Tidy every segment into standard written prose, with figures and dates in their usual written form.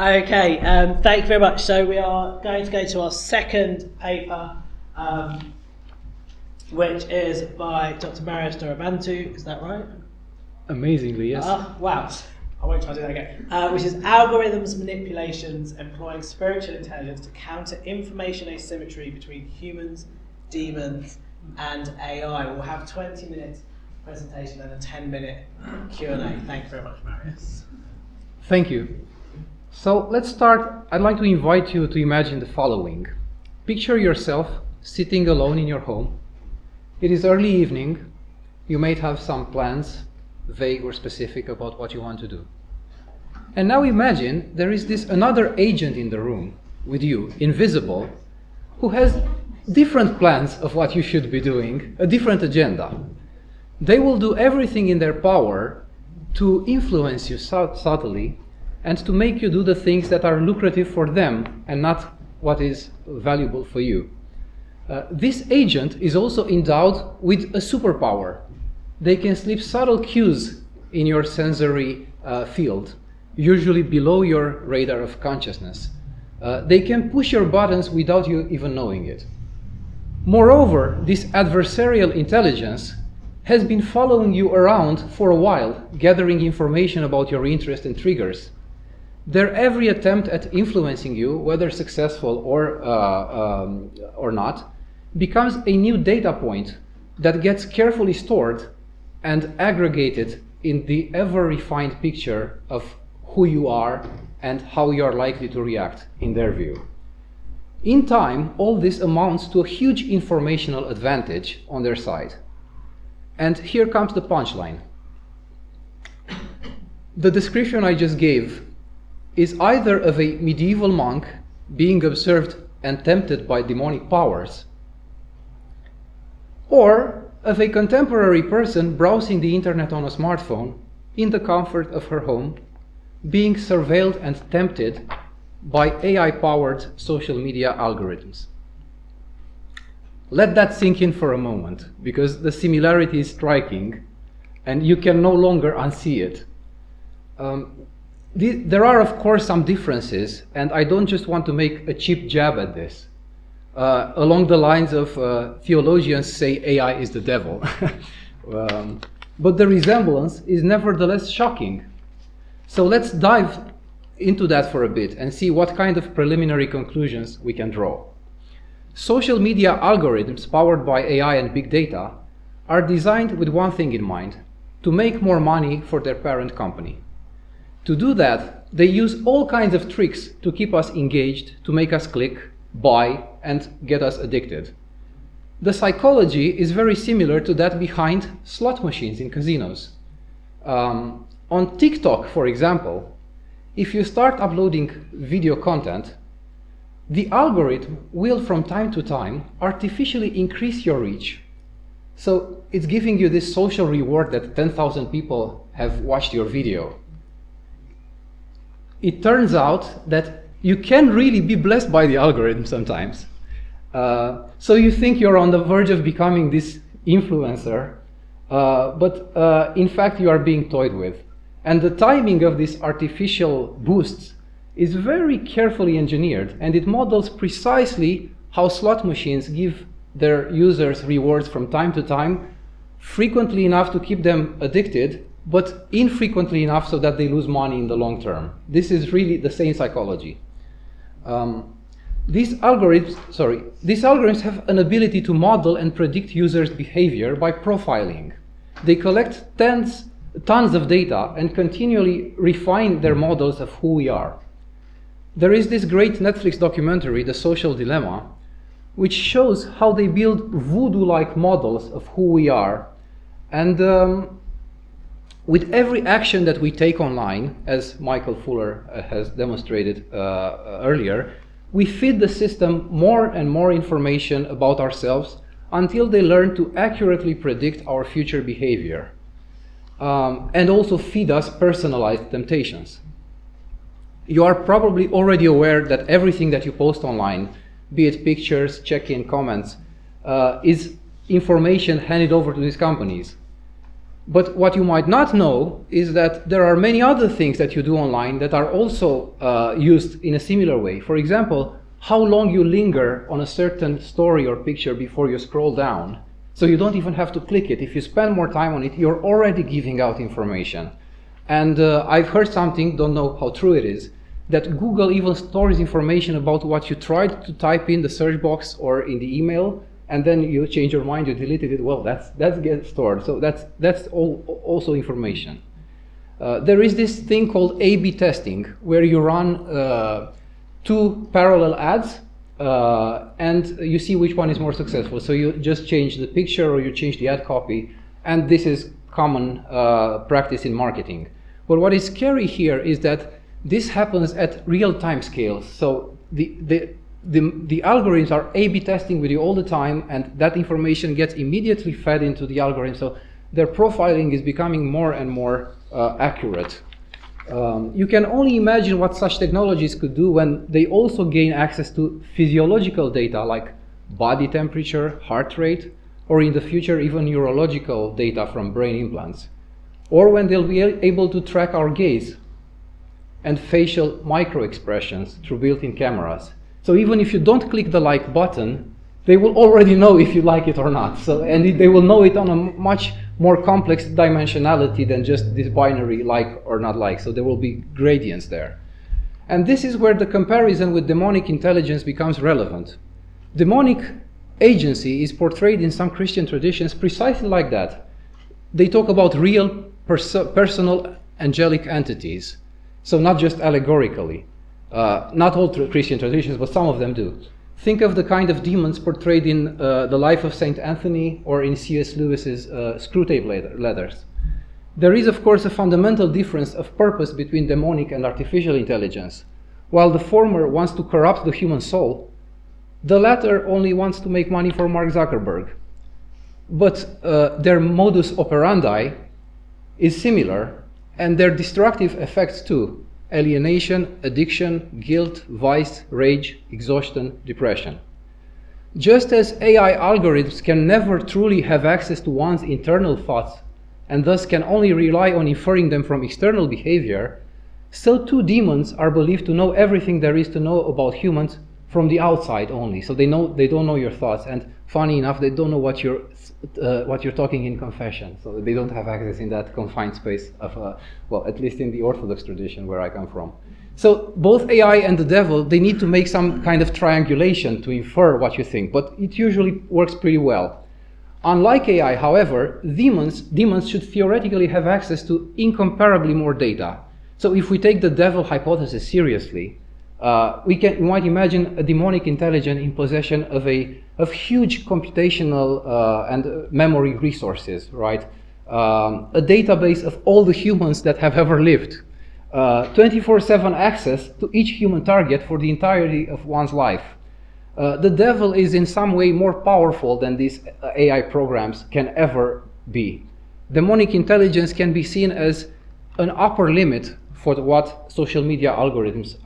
Okay, thank you very much. So we are going to go to our second paper, which is by Dr. Marius Dorobantu. Is that right? Amazingly, yes. Wow. I won't try to do that again. Which is Algorithms Manipulations Employing Spiritual Intelligence to Counter Information Asymmetry Between Humans, Demons, and AI. We'll have 20-minute presentation and a 10-minute Q&A. Thank you very much, Marius. Thank you. So let's start. I'd like to invite you to imagine the following. Picture yourself sitting alone in your home. It is early evening. You might have some plans, vague or specific, about what you want to do. And now imagine there is this another agent in the room with you, invisible, who has different plans of what you should be doing, a different agenda. They will do everything in their power to influence you subtly and to make you do the things that are lucrative for them and not what is valuable for you. This agent is also endowed with a superpower. They can slip subtle cues in your sensory field, usually below your radar of consciousness. They can push your buttons without you even knowing it. Moreover, this adversarial intelligence has been following you around for a while, gathering information about your interests and triggers. Their every attempt at influencing you, whether successful or not, becomes a new data point that gets carefully stored and aggregated in the ever-refined picture of who you are and how you are likely to react in their view. In time, all this amounts to a huge informational advantage on their side. And here comes the punchline. The description I just gave is either of a medieval monk being observed and tempted by demonic powers, or of a contemporary person browsing the internet on a smartphone in the comfort of her home, being surveilled and tempted by AI-powered social media algorithms. Let that sink in for a moment, because the similarity is striking and you can no longer unsee it. There are, of course, some differences, and I don't just want to make a cheap jab at this. Along the lines of theologians say AI is the devil. But the resemblance is nevertheless shocking. So let's dive into that for a bit and see what kind of preliminary conclusions we can draw. Social media algorithms powered by AI and big data are designed with one thing in mind: to make more money for their parent company. To do that, they use all kinds of tricks to keep us engaged, to make us click, buy, and get us addicted. The psychology is very similar to that behind slot machines in casinos. On TikTok, for example, if you start uploading video content, the algorithm will from time to time artificially increase your reach. So it's giving you this social reward that 10,000 people have watched your video. It turns out that you can really be blessed by the algorithm sometimes. So you think you're on the verge of becoming this influencer, but in fact you are being toyed with. And the timing of these artificial boosts is very carefully engineered, and it models precisely how slot machines give their users rewards from time to time, frequently enough to keep them addicted, but infrequently enough so that they lose money in the long term. This is really the same psychology. These algorithms have an ability to model and predict users' behavior by profiling. They collect tons of data and continually refine their models of who we are. There is this great Netflix documentary, The Social Dilemma, which shows how they build voodoo-like models of who we are. And with every action that we take online, as Michael Fuller has demonstrated earlier, we feed the system more and more information about ourselves until they learn to accurately predict our future behavior, and also feed us personalized temptations. You are probably already aware that everything that you post online, be it pictures, check-in, comments, is information handed over to these companies. But what you might not know is that there are many other things that you do online that are also used in a similar way. For example, how long you linger on a certain story or picture before you scroll down. So you don't even have to click it. If you spend more time on it, you're already giving out information. And I've heard something, don't know how true it is, that Google even stores information about what you tried to type in the search box or in the email, and then you change your mind, you deleted it. Well, that gets stored. So that's also information. There is this thing called A/B testing, where you run 2 parallel ads, and you see which one is more successful. So you just change the picture or you change the ad copy, and this is common practice in marketing. But what is scary here is that this happens at real-time scales. So the algorithms are A/B testing with you all the time, and that information gets immediately fed into the algorithm. So their profiling is becoming more and more accurate. You can only imagine what such technologies could do when they also gain access to physiological data like body temperature, heart rate, or in the future even neurological data from brain implants. Or when they'll be able to track our gaze and facial micro-expressions through built-in cameras. So even if you don't click the like button, they will already know if you like it or not. So, and they will know it on a much more complex dimensionality than just this binary like or not like. So there will be gradients there. And this is where the comparison with demonic intelligence becomes relevant. Demonic agency is portrayed in some Christian traditions precisely like that. They talk about real personal angelic entities. So not just allegorically. Not all Christian traditions, but some of them do. Think of the kind of demons portrayed in The Life of Saint Anthony or in C.S. Lewis's Screwtape Letters. There is, of course, a fundamental difference of purpose between demonic and artificial intelligence. While the former wants to corrupt the human soul, the latter only wants to make money for Mark Zuckerberg. But their modus operandi is similar, and their destructive effects too: alienation, addiction, guilt, vice, rage, exhaustion, depression. Just as AI algorithms can never truly have access to one's internal thoughts and thus can only rely on inferring them from external behavior, so too demons are believed to know everything there is to know about humans from the outside only. So they don't know your thoughts, and funny enough, they don't know what you're talking in confession. So they don't have access in that confined space of, well, at least in the Orthodox tradition where I come from. So both AI and the devil, they need to make some kind of triangulation to infer what you think, but it usually works pretty well. Unlike AI, however, demons should theoretically have access to incomparably more data. So if we take the devil hypothesis seriously, we might imagine a demonic intelligence in possession of huge computational and memory resources, right? A database of all the humans that have ever lived, 24/7 access to each human target for the entirety of one's life. The devil is in some way more powerful than these AI programs can ever be. Demonic intelligence can be seen as an upper limit for what social media algorithms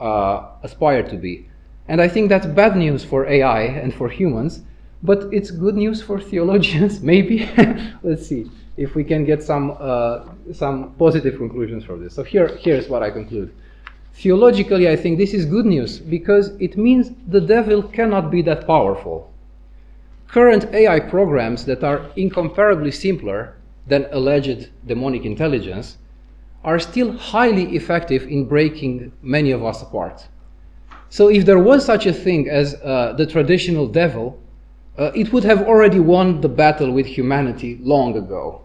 aspire to be. And I think that's bad news for AI and for humans, but it's good news for theologians, maybe. Let's see if we can get some positive conclusions from this. So here's what I conclude. Theologically, I think this is good news because it means the devil cannot be that powerful. Current AI programs that are incomparably simpler than alleged demonic intelligence are still highly effective in breaking many of us apart. So if there was such a thing as the traditional devil, it would have already won the battle with humanity long ago.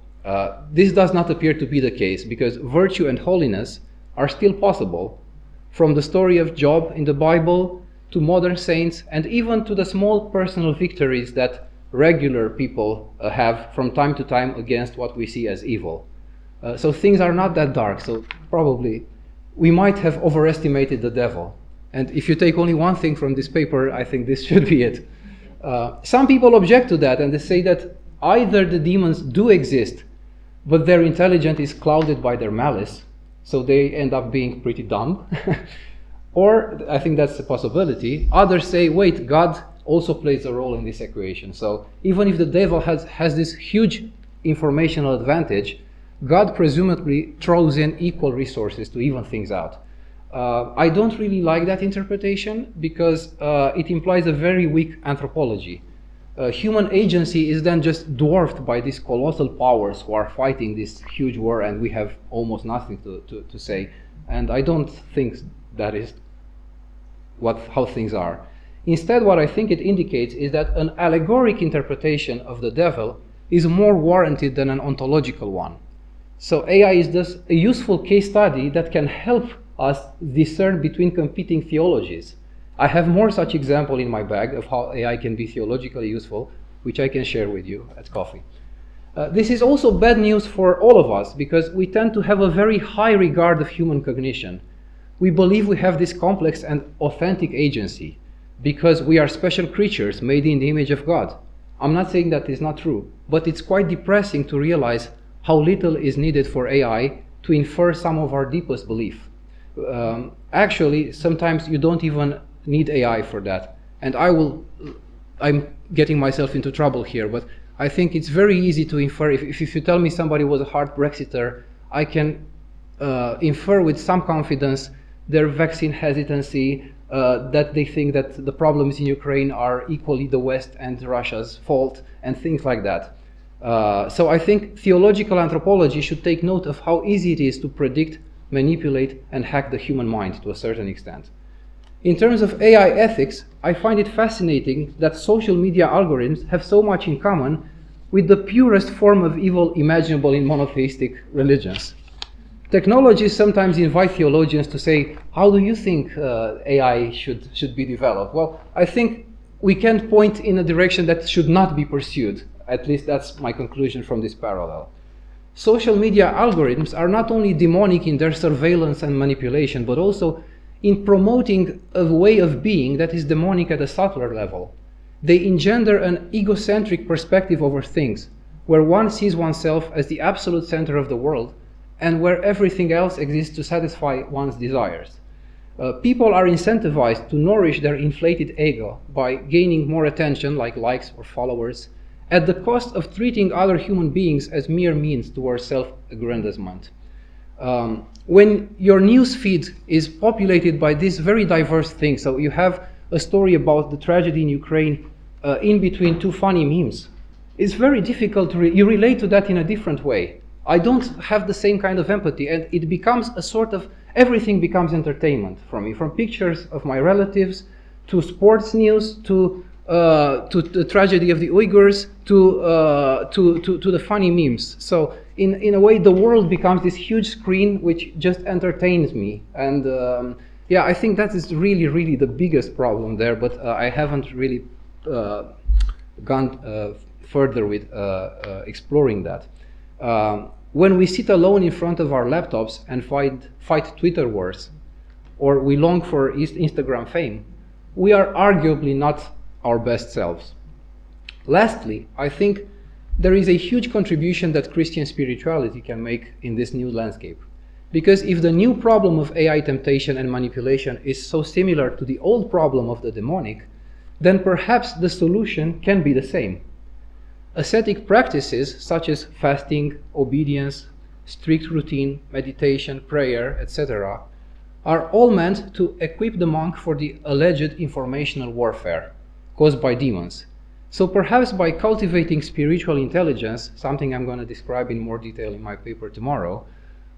This does not appear to be the case because virtue and holiness are still possible, from the story of Job in the Bible to modern saints and even to the small personal victories that regular people have from time to time against what we see as evil. So things are not that dark, so probably we might have overestimated the devil. And if you take only one thing from this paper, I think this should be it. Some people object to that, and they say that either the demons do exist, but their intelligence is clouded by their malice, so they end up being pretty dumb. Or, I think that's a possibility, others say, wait, God also plays a role in this equation. So even if the devil has this huge informational advantage, God presumably throws in equal resources to even things out. I don't really like that interpretation because it implies a very weak anthropology. Human agency is then just dwarfed by these colossal powers who are fighting this huge war, and we have almost nothing to say. And I don't think that is how things are. Instead, what I think it indicates is that an allegoric interpretation of the devil is more warranted than an ontological one. So AI is thus a useful case study that can help us discern between competing theologies. I have more such example in my bag of how AI can be theologically useful, which I can share with you at coffee. This is also bad news for all of us because we tend to have a very high regard of human cognition. We believe we have this complex and authentic agency because we are special creatures made in the image of God. I'm not saying that is not true, but it's quite depressing to realize how little is needed for AI to infer some of our deepest belief. Actually, sometimes you don't even need AI for that. And I'm getting myself into trouble here, but I think it's very easy to infer. If you tell me somebody was a hard Brexiter, I can infer with some confidence their vaccine hesitancy, that they think that the problems in Ukraine are equally the West and Russia's fault, and things like that. So I think theological anthropology should take note of how easy it is to predict, manipulate, and hack the human mind to a certain extent. In terms of AI ethics, I find it fascinating that social media algorithms have so much in common with the purest form of evil imaginable in monotheistic religions. Technologies sometimes invite theologians to say, how do you think AI should be developed? Well, I think we can point in a direction that should not be pursued. At least that's my conclusion from this parallel. Social media algorithms are not only demonic in their surveillance and manipulation, but also in promoting a way of being that is demonic at a subtler level. They engender an egocentric perspective over things, where one sees oneself as the absolute center of the world, and where everything else exists to satisfy one's desires. People are incentivized to nourish their inflated ego by gaining more attention, like likes or followers, at the cost of treating other human beings as mere means towards self-aggrandizement. When your news feed is populated by these very diverse things, so you have a story about the tragedy in Ukraine in between two funny memes, it's very difficult to you relate to that in a different way. I don't have the same kind of empathy, and it becomes a sort of, everything becomes entertainment for me, from pictures of my relatives, to sports news, to the tragedy of the Uyghurs, to the funny memes. So in a way, the world becomes this huge screen which just entertains me. And yeah, I think that is really, really the biggest problem there, but I haven't really gone further with exploring that. When we sit alone in front of our laptops and fight Twitter wars, or we long for Instagram fame, we are arguably not our best selves. Lastly, I think there is a huge contribution that Christian spirituality can make in this new landscape. Because if the new problem of AI temptation and manipulation is so similar to the old problem of the demonic, then perhaps the solution can be the same. Ascetic practices such as fasting, obedience, strict routine, meditation, prayer, etc., are all meant to equip the monk for the alleged informational warfare caused by demons. So perhaps by cultivating spiritual intelligence, something I'm going to describe in more detail in my paper tomorrow,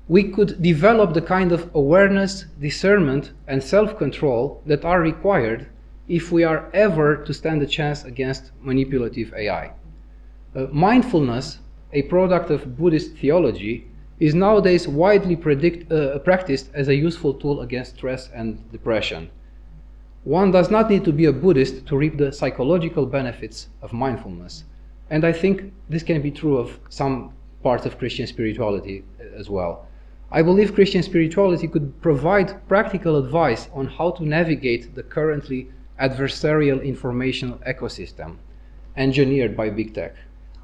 we could develop the kind of awareness, discernment, and self-control that are required if we are ever to stand a chance against manipulative AI. Mindfulness, a product of Buddhist theology, is nowadays widely practiced as a useful tool against stress and depression. One does not need to be a Buddhist to reap the psychological benefits of mindfulness. And I think this can be true of some parts of Christian spirituality as well. I believe Christian spirituality could provide practical advice on how to navigate the currently adversarial informational ecosystem engineered by big tech.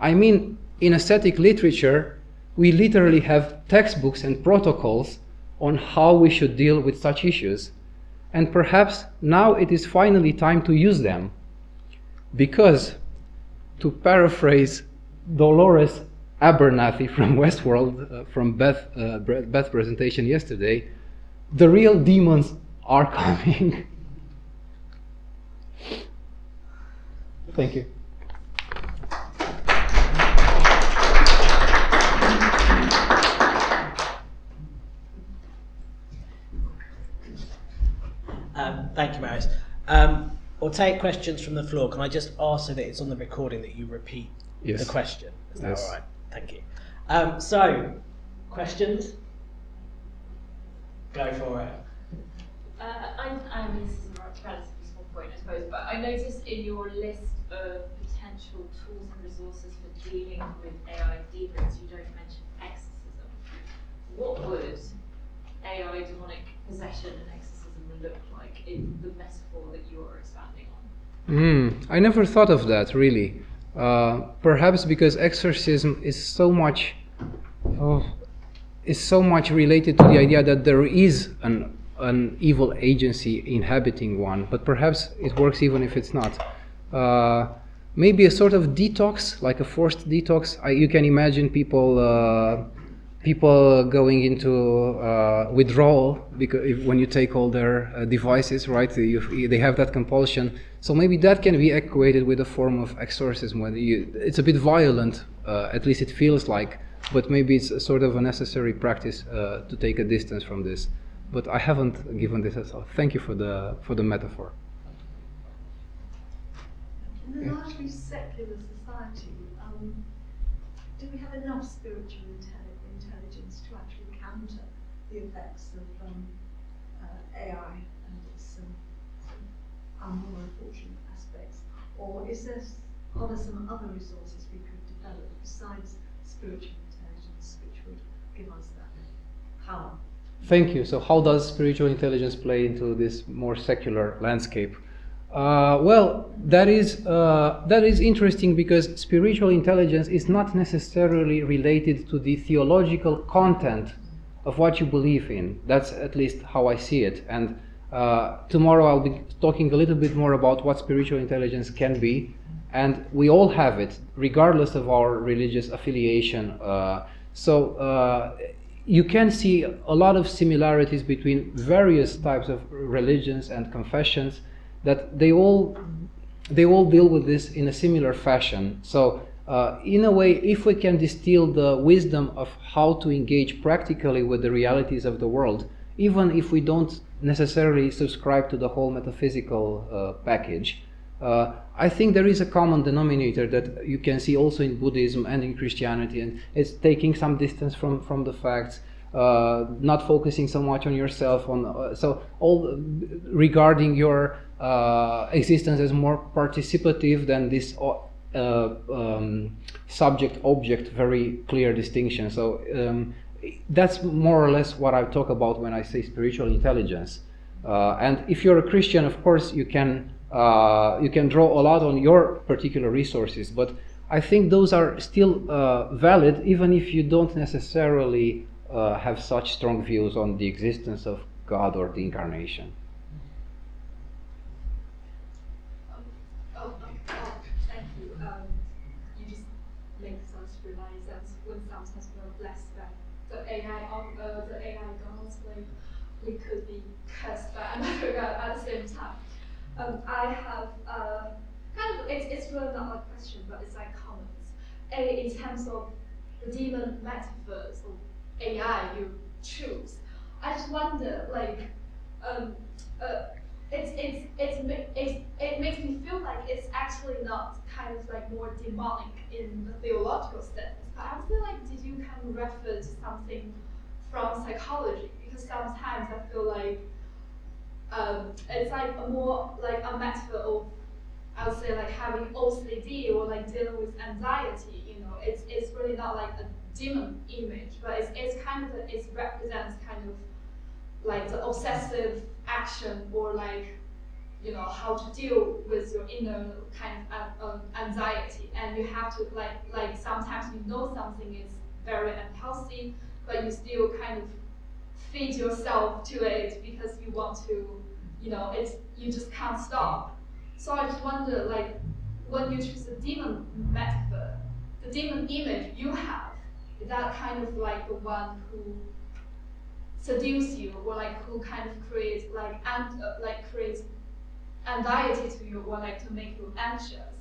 I mean, in ascetic literature, we literally have textbooks and protocols on how we should deal with such issues. And perhaps now it is finally time to use them. Because, to paraphrase Dolores Abernathy from Westworld, from Beth's presentation yesterday, the real demons are coming. Thank you. Thank you, Marius. We'll take questions from the floor. Can I just ask so that it's on the recording that you repeat the question? Is that all right? Thank you. So, questions? Go for it. This is a relatively small point, I suppose, but I noticed in your list of potential tools and resources for dealing with AI demons, you don't mention exorcism. What would AI demonic possession and exorcism look like in the metaphor that you are expanding on? I never thought of that, really. Perhaps because exorcism is so much related to the idea that there is an evil agency inhabiting one, but perhaps it works even if it's not. Maybe a sort of detox, like a forced detox. You can imagine people going into withdrawal because when you take all their devices, right? They have that compulsion. So maybe that can be equated with a form of exorcism. It's a bit violent, at least it feels like, but maybe it's a sort of a necessary practice to take a distance from this. But I haven't given this a thought. Thank you for the metaphor. In a largely secular society, do we have enough spiritual intelligence to actually counter the effects of AI and its more unfortunate aspects? Or are there some other resources we could develop besides spiritual intelligence which would give us that power? Thank you. So how does spiritual intelligence play into this more secular landscape? Well, that is interesting because spiritual intelligence is not necessarily related to the theological content of what you believe in. That's at least how I see it. And tomorrow I'll be talking a little bit more about what spiritual intelligence can be. And we all have it, regardless of our religious affiliation. You can see a lot of similarities between various types of religions and confessions, that they all deal with this in a similar fashion. So in a way, if we can distill the wisdom of how to engage practically with the realities of the world, even if we don't necessarily subscribe to the whole metaphysical package, I think there is a common denominator that you can see also in Buddhism and in Christianity, and it's taking some distance from the facts, not focusing so much on yourself, so all regarding your existence as more participative than this subject-object very clear distinction. So that's more or less what I talk about when I say spiritual intelligence. And if you're a Christian, of course, you can draw a lot on your particular resources, but I think those are still valid even if you don't necessarily have such strong views on the existence of God or the incarnation. Thank you. You just make us realize that when sometimes we're blessed by the AI gods, we could be cursed by another god at the same time. I have it's really not a question, but it's like comments. In terms of the demon metaphors of AI you choose, I just wonder, it makes me feel like it's actually not kind of like more demonic in the theological sense. But I feel like, did you kind of refer to something from psychology? Because sometimes I feel like it's like more like a metaphor of, I would say, like having OCD or like dealing with anxiety. You know, it's really not like a demon image, but it's kind of it represents kind of like the obsessive action, or like, you know, how to deal with your inner kind of anxiety, and you have to like sometimes you know something is very unhealthy, but you still kind of feed yourself to it because you want to, you know, you just can't stop. So I just wonder, like, when you choose the demon metaphor, the demon image you have, is that kind of like the one who seduce you, or like who kind of creates creates anxiety to you, or like to make you anxious,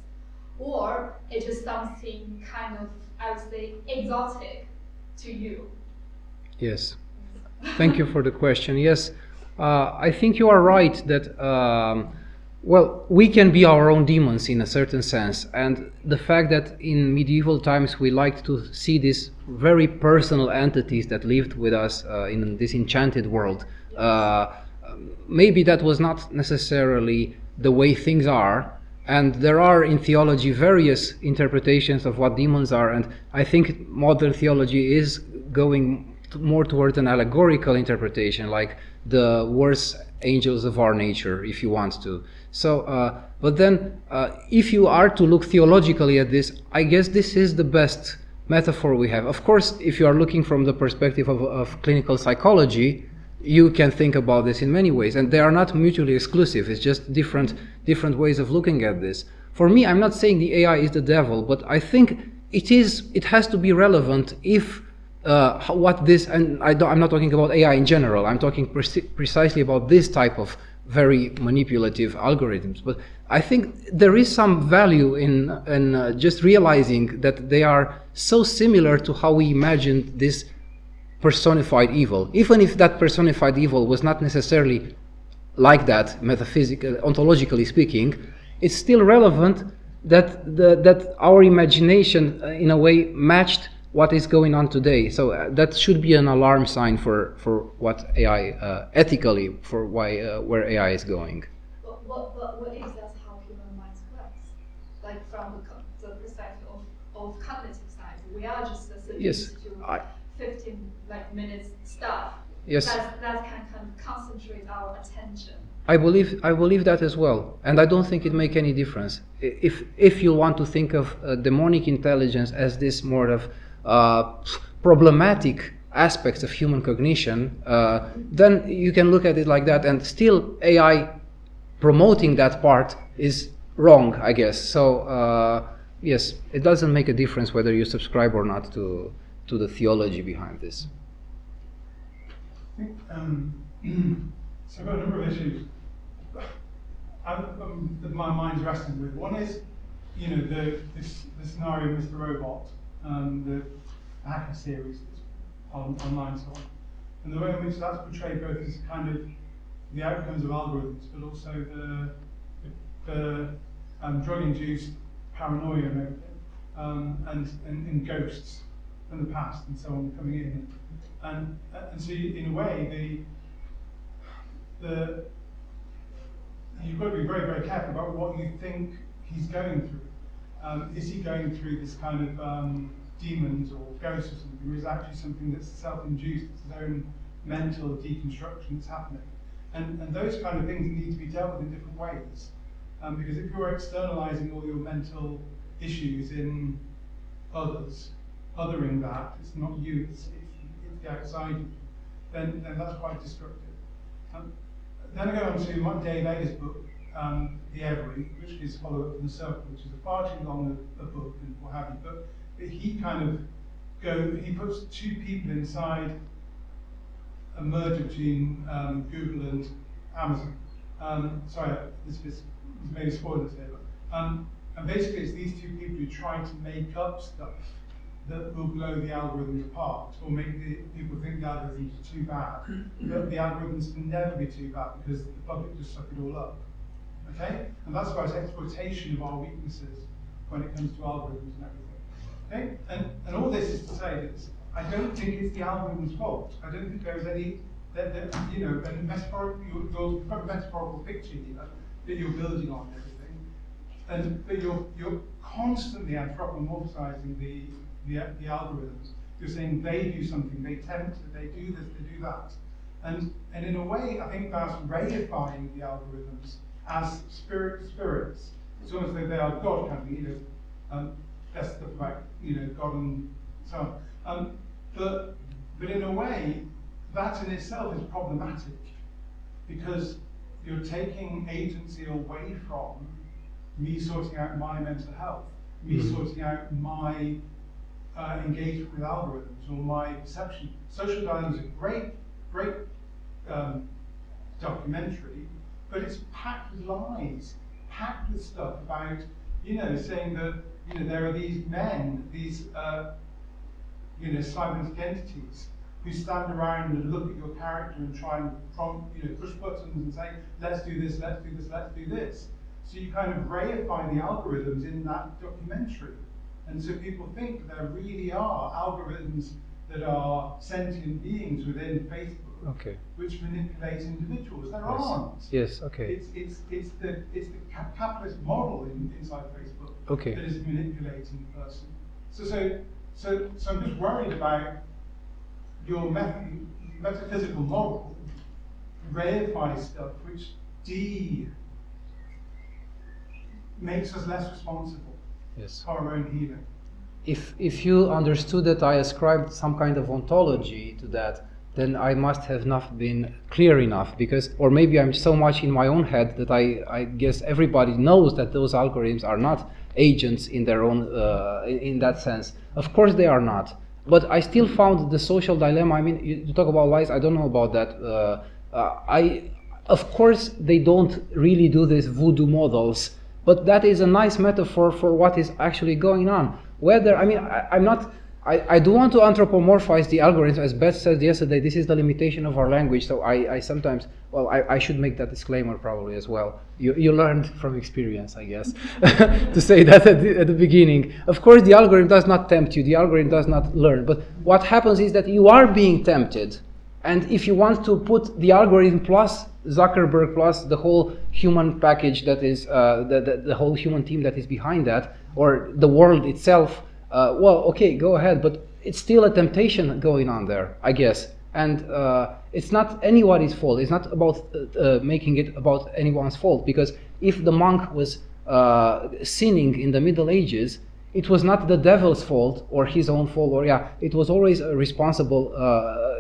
or it is something kind of, I would say, exotic to you? Yes. Thank you for the question. Yes, I think you are right that, well, we can be our own demons in a certain sense. And the fact that in medieval times we liked to see these very personal entities that lived with us in this enchanted world, maybe that was not necessarily the way things are. And there are in theology various interpretations of what demons are. And I think modern theology is going more towards an allegorical interpretation, like the worst angels of our nature, if you want to. So, but then, if you are to look theologically at this, I guess this is the best metaphor we have. Of course, if you are looking from the perspective of clinical psychology, you can think about this in many ways, and they are not mutually exclusive. It's just different ways of looking at this. For me, I'm not saying the AI is the devil, but I think it has to be relevant if what this, and I'm not talking about AI in general, I'm talking precisely about this type of very manipulative algorithms. But I think there is some value in just realizing that they are so similar to how we imagined this personified evil. Even if that personified evil was not necessarily like that, metaphysically, ontologically speaking, it's still relevant that our imagination in a way matched what is going on today. So that should be an alarm sign for what AI, ethically, for where AI is going. But what is that how human minds works? Like from the perspective of cognitive science, we are just Yes, to 15 minutes stuff. Yes. That can kind of concentrate our attention. I believe that as well, and I don't think it make any difference. If you want to think of demonic intelligence as this more of problematic aspects of human cognition, then you can look at it like that, and still AI promoting that part is wrong, I guess. So yes, it doesn't make a difference whether you subscribe or not to the theology behind this. I think, so I've got a number of issues that my mind's wrestling with. One is, the scenario of Mr. Robot, the hacker series that's online, so on, and the way in which that's portrayed both as kind of the outcomes of algorithms, but also the drug-induced paranoia and everything, and ghosts from the past and so on coming in, and so in a way you've got to be very, very careful about what you think he's going through. Is he going through this kind of demons or ghosts or something, or is it actually something that's self-induced, it's his own mental deconstruction that's happening? And those kind of things need to be dealt with in different ways. Because if you're externalizing all your mental issues in others, othering that, it's not you, it's the outside you, then that's quite destructive. Then I go on to Dave Egger's book, The Every, which is followed up from The Circle, which is a far too long a book and what have you, but he he puts two people inside a merger between Google and Amazon. Sorry, this is maybe spoilers here, but and basically it's these two people who try to make up stuff that will blow the algorithms apart, or make people think the algorithms are too bad. But the algorithms can never be too bad because the public just suck it all up. Okay? And that's why it's exploitation of our weaknesses when it comes to algorithms and everything. Okay? And all this is to say that I don't think it's the algorithm's fault. I don't think there's any, and you've got a metaphorical picture here that you're building on and everything. But you're constantly anthropomorphizing the algorithms. You're saying they do something, they tempt, they do this, they do that. And in a way, I think that's reifying the algorithms as spirits. It's almost like they are God coming, that's the fact, God and so on. But in a way, that in itself is problematic because you're taking agency away from me sorting out my mental health, me sorting out my engagement with algorithms or my perception. Social Dilemma is a great documentary, but it's packed with lies, packed with stuff about, saying that, there are these men, these, cybernetic entities who stand around and look at your character and try and push buttons and say, let's do this, let's do this, let's do this. So you kind of reify the algorithms in that documentary. And so people think there really are algorithms that are sentient beings within Facebook, which manipulate individuals. There aren't. Yes. Okay. It's the capitalist model inside Facebook that is manipulating the person. So I'm just worried about your metaphysical model reifies stuff which makes us less responsible for our own healing. If you understood that I ascribed some kind of ontology to that, then I must have not been clear enough, or maybe I'm so much in my own head that I guess everybody knows that those algorithms are not agents in their own, in that sense. Of course they are not. But I still found the social dilemma. I mean, you talk about lies, I don't know about that. Of course they don't really do these voodoo models, but that is a nice metaphor for what is actually going on. I do want to anthropomorphize the algorithm, as Beth said yesterday. This is the limitation of our language. So I sometimes, I should make that disclaimer probably as well. You learned from experience, I guess, to say that at the beginning. Of course, the algorithm does not tempt you. The algorithm does not learn. But what happens is that you are being tempted. And if you want to put the algorithm plus Zuckerberg plus the whole human package that is, the whole human team that is behind that, or the world itself, go ahead, but it's still a temptation going on there, I guess. And it's not anybody's fault. It's not about making it about anyone's fault, because if the monk was sinning in the Middle Ages, it was not the devil's fault or his own fault, it was always a responsible,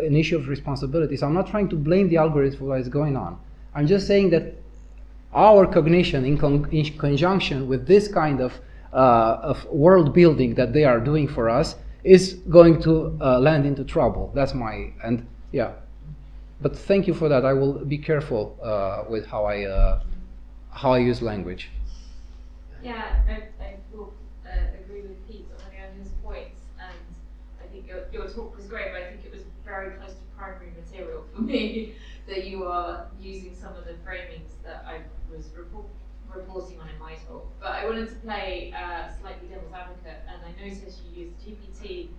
an issue of responsibility. So I'm not trying to blame the algorithm for what is going on. I'm just saying that our cognition in conjunction with this kind of world building that they are doing for us is going to land into trouble. That's but thank you for that. I will be careful with how I use language. Yeah, I will agree with Pete on many of his points, and I think your talk was great, but I think it was very close to primary material for me that you are using some of the framings that I was reporting on in my talk. But I wanted to play slightly devil's advocate, and I noticed you used GPT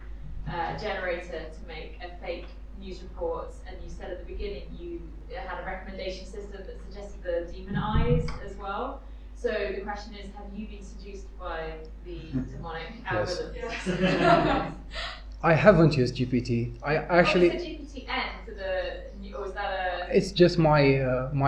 generator to make a fake news report, and you said at the beginning you had a recommendation system that suggested the demon eyes as well. So the question is, have you been seduced by the demonic algorithms? Yes. I haven't used GPT. I actually. What is the GPT-N or is that a? It's just my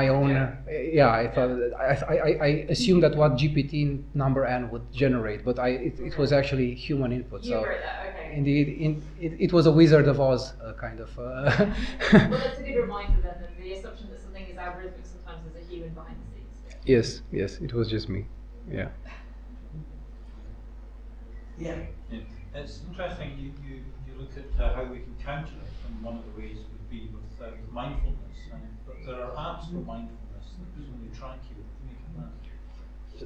own. I thought I assumed that what GPT number N would generate, but it was actually human input. You wrote that, okay. Indeed, it was a Wizard of Oz kind of. Well, that's a good reminder then that the assumption that something is algorithmic sometimes there's a human behind the scenes. Yes, it was just me. Yeah. Yeah. It's interesting you look at how we can counter it, and one of the ways would be with mindfulness. But there are apps for mindfulness that presumably track you.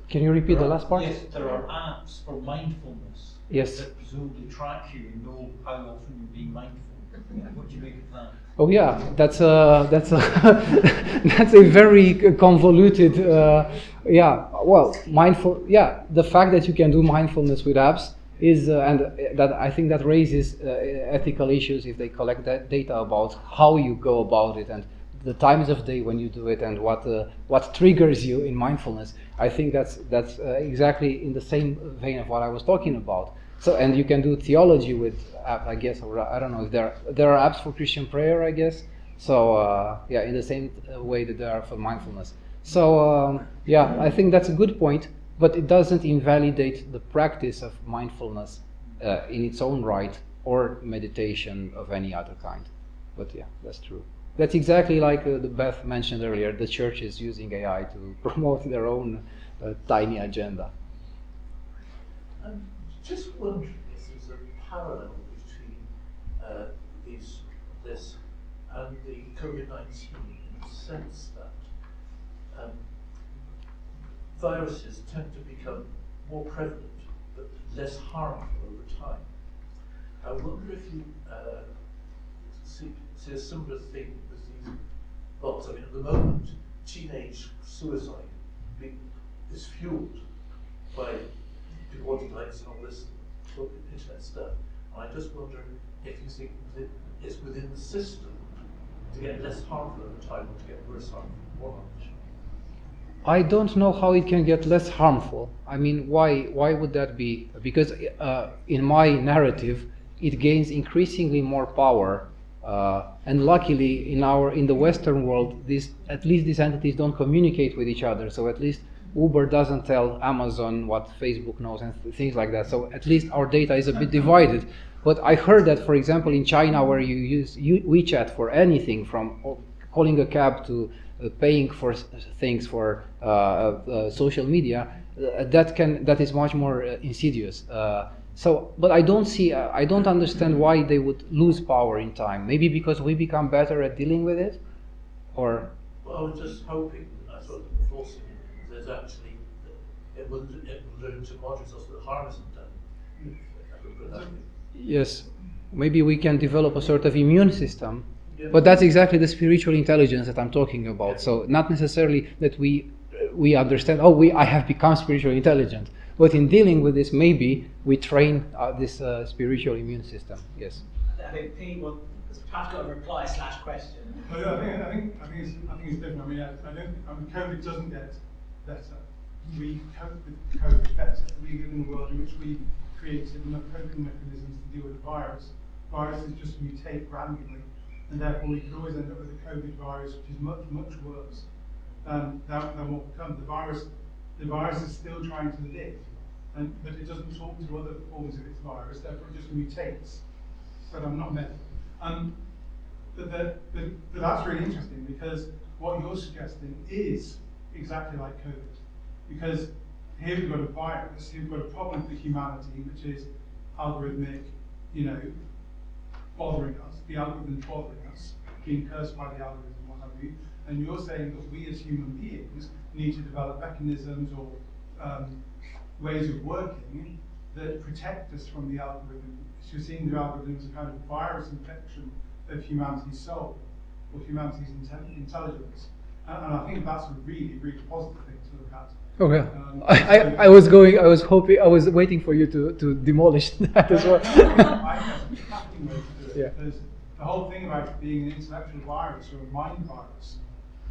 Can you repeat the last part? Yes, there are apps for mindfulness that presumably track you and know how often you're being mindful. What do you make of that? Oh yeah, that's a that's a very convoluted. Mindful. Yeah, the fact that you can do mindfulness with apps is, and that I think that raises ethical issues if they collect that data about how you go about it and the times of day when you do it and what triggers you in mindfulness. I think that's exactly in the same vein of what I was talking about. So, and you can do theology with app, I guess, or I don't know if there are apps for Christian prayer, I guess. So in the same way that there are for mindfulness. So I think that's a good point, but it doesn't invalidate the practice of mindfulness in its own right, or meditation of any other kind. But yeah, that's true. That's exactly like the Beth mentioned earlier. The church is using AI to promote their own tiny agenda. I'm just wondering, this is a parallel between this and the COVID-19 in the sense that viruses tend to become more prevalent but less harmful over time. I wonder if you see a similar thing with these bots. I mean, at the moment, teenage suicide is fueled by people wanting likes and all this internet stuff. And I just wonder if you think that it's within the system to get less harmful over time or to get worse harmful, more harmful. I don't know how it can get less harmful. I mean, why would that be? Because in my narrative, it gains increasingly more power, and luckily in the Western world, at least these entities don't communicate with each other. So at least Uber doesn't tell Amazon what Facebook knows and things like that. So at least our data is a bit divided. But I heard that, for example, in China, where you use WeChat for anything from calling a cab to paying for things for social media, that is much more insidious. But I don't understand why they would lose power in time. Maybe because we become better at dealing with it, or. Well, I was just hoping, I sort of forcing that actually it will learn to moderate so that harm isn't done. Yes, maybe we can develop a sort of immune system. But that's exactly the spiritual intelligence that I'm talking about. So not necessarily that we understand, I have become spiritually intelligent. But in dealing with this, maybe we train this spiritual immune system. Yes. I think Pete has perhaps got a reply / question. Well, I think it's different. I mean, COVID doesn't get better. We cope with COVID better. We live in a world in which we created enough coping mechanisms to deal with the virus. Viruses just mutate randomly, and therefore we could always end up with a COVID virus, which is much, much worse than what will come. The virus is still trying to live, but it doesn't talk to other forms of its virus, therefore it just mutates. But I'm not medical. But that's really interesting, because what you're suggesting is exactly like COVID. Because here we've got a virus, here we've got a problem for humanity, which is algorithmic, bothering us, the algorithm's bothering us, being cursed by the algorithm, what have you. And you're saying that we as human beings need to develop mechanisms or ways of working that protect us from the algorithm. So you're seeing the algorithm as a kind of virus infection of humanity's soul, or humanity's intelligence. And I think that's a really, really positive thing to look at. Okay. I was waiting for you to demolish that as well. I think that's a crafting way to do it. Yeah. Because the whole thing about it being an intellectual virus or a mind virus,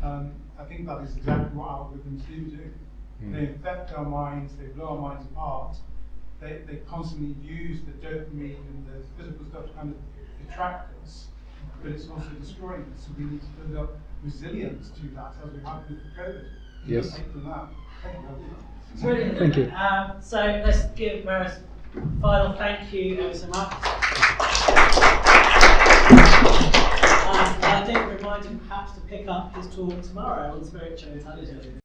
I think that is exactly what algorithms do. They infect our minds, they blow our minds apart, they constantly use the dopamine and the physical stuff to kind of attract us, but it's also destroying us. So we need to build up resilience to that, as we have with COVID. Yes. Take from that. Thank you. Brilliant. Thank you. So let's give Marius a final thank you ever so much. I think remind him perhaps to pick up his talk tomorrow on spiritual intelligence.